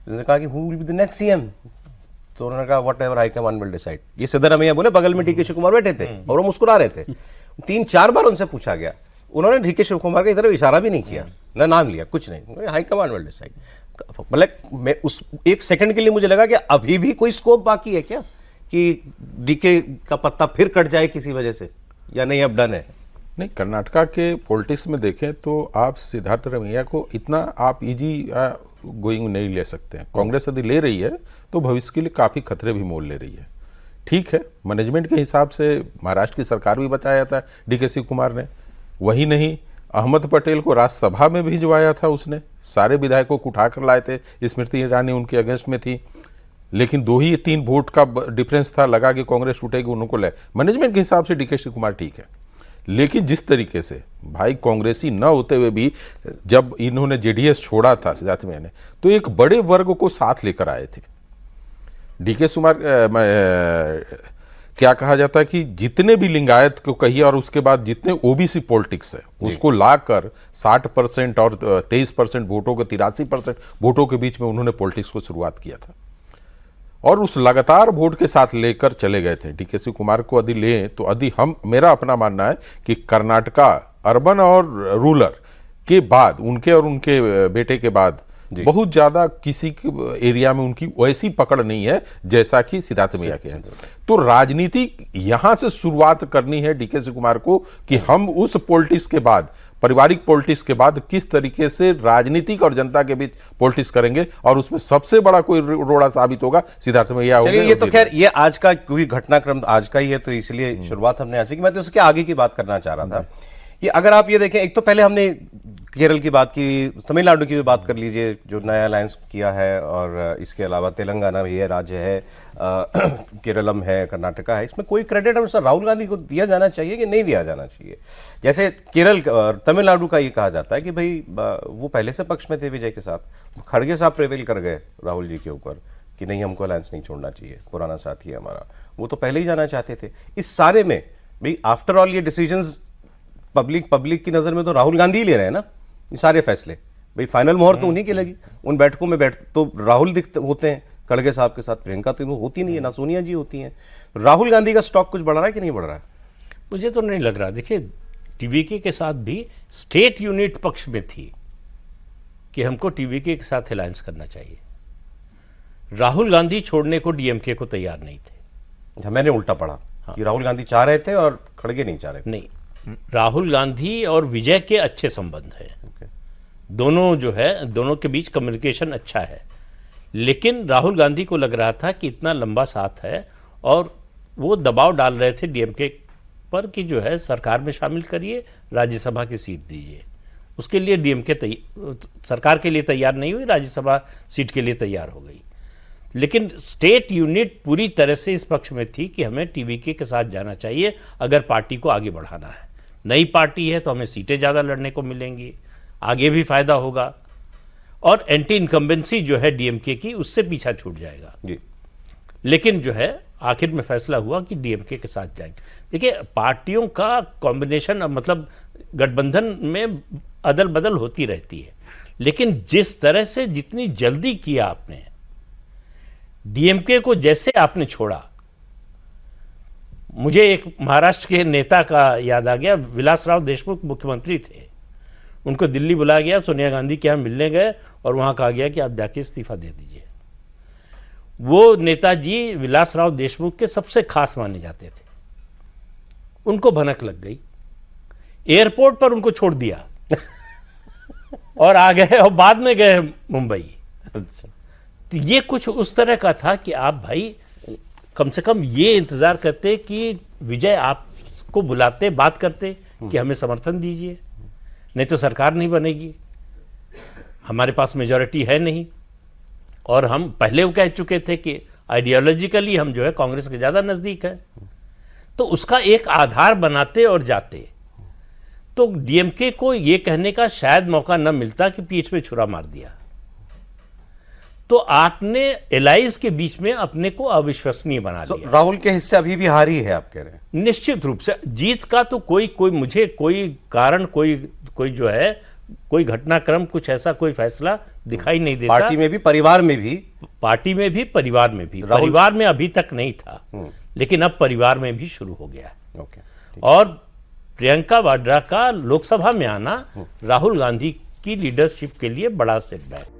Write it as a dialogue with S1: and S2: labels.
S1: उन्होंने कहा कि who will be the next CM, तो उन्होंने कहा what ever high command will decide. ये सिद्धरामैया बोले, बगल में डीके शिव कुमार बैठे थे और वो मुस्कुरा रहे थे। 3-4 बार उनसे पूछा गया, उन्होंने डीके शिव कुमार की तरफ इशारा भी नहीं किया, ना नाम लिया, कुछ नहीं, हाईकमान विल डिसाइड। मतलब मैं उस एक सेकंड के लिए मुझे लगा कि अभी भी कोई स्कोप बाकी है क्या कि डीके का पत्ता फिर कट जाए किसी वजह से, या नहीं अब डन है?
S2: नहीं, कर्नाटका के पॉलिटिक्स में देखें तो आप सिद्धारमैया को इतना आप इजी गोइंग नहीं ले सकते हैं। कांग्रेस यदि ले रही है तो भविष्य के लिए काफ़ी खतरे भी मोल ले रही है। ठीक है, मैनेजमेंट के हिसाब से महाराष्ट्र की सरकार भी बचाया था डीके शिव कुमार ने, वही नहीं अहमद पटेल को राज्यसभा में भिजवाया था उसने, सारे विधायकों को उठाकर लाए थे, स्मृति ईरानी उनके अगेंस्ट में थी, लेकिन 2 ही 3 वोट का डिफरेंस था, लगा कि कांग्रेस उठेगी, उनको ले। मैनेजमेंट के हिसाब से डीके शिव कुमार ठीक है, लेकिन जिस तरीके से भाई कांग्रेसी न होते हुए भी जब इन्होंने जेडीएस छोड़ा था सिद्धारमैया ने, तो एक बड़े वर्ग को साथ लेकर आए थे। डीके कुमार क्या कहा जाता है कि जितने भी लिंगायत को कहिए और उसके बाद जितने ओबीसी पॉलिटिक्स है उसको लाकर 60% और 23% वोटों के 83% वोटों के बीच में उन्होंने पॉलिटिक्स को शुरुआत किया था और उस लगातार वोट के साथ लेकर चले गए थे। डीके शिव कुमार को यदि लें तो यदि हम, मेरा अपना मानना है कि कर्नाटका अर्बन और रूरल के बाद उनके और उनके बेटे के बाद बहुत ज्यादा किसी एरिया में उनकी वैसी पकड़ नहीं है जैसा कि सिद्धारमैया के है। तो राजनीति यहां से शुरुआत करनी है डीके शिव कुमार को कि हम उस पॉलिटिक्स के बाद, पारिवारिक पॉलिटिक्स के बाद किस तरीके से राजनीतिक और जनता के बीच पॉलिटिक्स करेंगे, और उसमें सबसे बड़ा कोई रोड़ा साबित होगा सिद्धारमैया होगा।
S1: ये तो खैर ये आज का कोई घटनाक्रम आज का ही है, तो इसलिए शुरुआत हमने ऐसे की। मैं तो उसके आगे की बात करना चाह रहा था कि अगर आप ये देखें, एक तो पहले हमने केरल की बात की, तमिलनाडु की भी बात कर लीजिए जो नया अलायंस किया है, और इसके अलावा तेलंगाना भी है, राज्य है, केरलम है, कर्नाटका है। इसमें कोई क्रेडिट हम राहुल गांधी को दिया जाना चाहिए कि नहीं दिया जाना चाहिए? जैसे केरल तमिलनाडु का ये कहा जाता है कि भाई वो पहले से पक्ष में थे विजय के साथ, खड़गे साहब प्रिवेल कर गए राहुल जी के ऊपर कि नहीं, हमको अलायंस नहीं छोड़ना चाहिए, पुराना साथी है हमारा, वो तो पहले ही जाना चाहते थे। इस सारे में भाई आफ्टर ऑल ये डिसीजंस पब्लिक की नजर में तो राहुल गांधी ही ले रहे हैं ना ये सारे फैसले। भाई फाइनल मोहर तो उन्हीं की लगी, उन बैठकों में तो राहुल दिखते होते हैं खड़गे साहब के साथ, प्रियंका तो वो होती नहीं है, ना सोनिया जी होती हैं। राहुल गांधी का स्टॉक कुछ बढ़ रहा है कि नहीं बढ़ रहा है?
S3: मुझे तो नहीं लग रहा। देखिए, टीवीके के साथ भी स्टेट यूनिट पक्ष में थी कि हमको टीवीके के साथ अलायंस करना चाहिए। राहुल गांधी छोड़ने को डीएमके को तैयार नहीं थे।
S1: मैंने उल्टा पढ़ा कि राहुल गांधी चाह रहे थे और खड़गे नहीं चाह रहे थे।
S3: नहीं, राहुल गांधी और विजय के अच्छे संबंध है, दोनों जो है, दोनों के बीच कम्युनिकेशन अच्छा है, लेकिन राहुल गांधी को लग रहा था कि इतना लंबा साथ है और वो दबाव डाल रहे थे डीएमके पर कि जो है सरकार में शामिल करिए, राज्यसभा की सीट दीजिए। उसके लिए डीएमके सरकार के लिए तैयार नहीं हुई, राज्यसभा सीट के लिए तैयार हो गई। लेकिन स्टेट यूनिट पूरी तरह से इस पक्ष में थी कि हमें टीवीके के साथ जाना चाहिए अगर पार्टी को आगे बढ़ाना है। नई पार्टी है तो हमें सीटें ज़्यादा लड़ने को मिलेंगी, आगे भी फायदा होगा, और एंटी इनकम्बेंसी जो है डीएमके की उससे पीछा छूट जाएगा
S1: जी।
S3: लेकिन जो है आखिर में फैसला हुआ कि डीएमके के साथ जाएंगे। देखिए, पार्टियों का कॉम्बिनेशन, मतलब गठबंधन में अदल बदल होती रहती है, लेकिन जिस तरह से जितनी जल्दी किया आपने डीएमके को, जैसे आपने छोड़ा, मुझे एक महाराष्ट्र के नेता का याद आ गया। विलासराव देशमुख मुख्यमंत्री थे, उनको दिल्ली बुलाया गया, सोनिया गांधी के यहाँ मिलने गए और वहाँ कहा गया कि आप जाके इस्तीफा दे दीजिए। वो नेताजी विलासराव देशमुख के सबसे खास माने जाते थे, उनको भनक लग गई, एयरपोर्ट पर उनको छोड़ दिया और आ गए और बाद में गए मुंबई। तो ये कुछ उस तरह का था कि आप भाई कम से कम ये इंतजार करते कि विजय आपको बुलाते, बात करते कि हमें समर्थन दीजिए, नहीं तो सरकार नहीं बनेगी, हमारे पास मेजॉरिटी है नहीं। और हम पहले वो कह चुके थे कि आइडियोलॉजिकली हम जो है कांग्रेस के ज़्यादा नज़दीक है, तो उसका एक आधार बनाते और जाते तो डीएमके को ये कहने का शायद मौका न मिलता कि पीठ पे छुरा मार दिया। तो आपने एलाइज के बीच में अपने को अविश्वसनीय बना दिया।
S1: राहुल के हिस्से अभी भी हारी है आप कह रहे हैं?
S3: निश्चित रूप से जीत का तो कोई मुझे कोई कारण कोई जो है कोई घटनाक्रम, कुछ ऐसा कोई फैसला दिखाई नहीं देता।
S1: पार्टी में भी, परिवार में भी,
S3: पार्टी में भी, परिवार में भी। परिवार में अभी तक नहीं था, लेकिन अब परिवार में भी शुरू हो गया है।
S1: ओके,
S3: और प्रियंका वाड्रा का लोकसभा में आना राहुल गांधी की लीडरशिप के लिए बड़ा सेटबैक।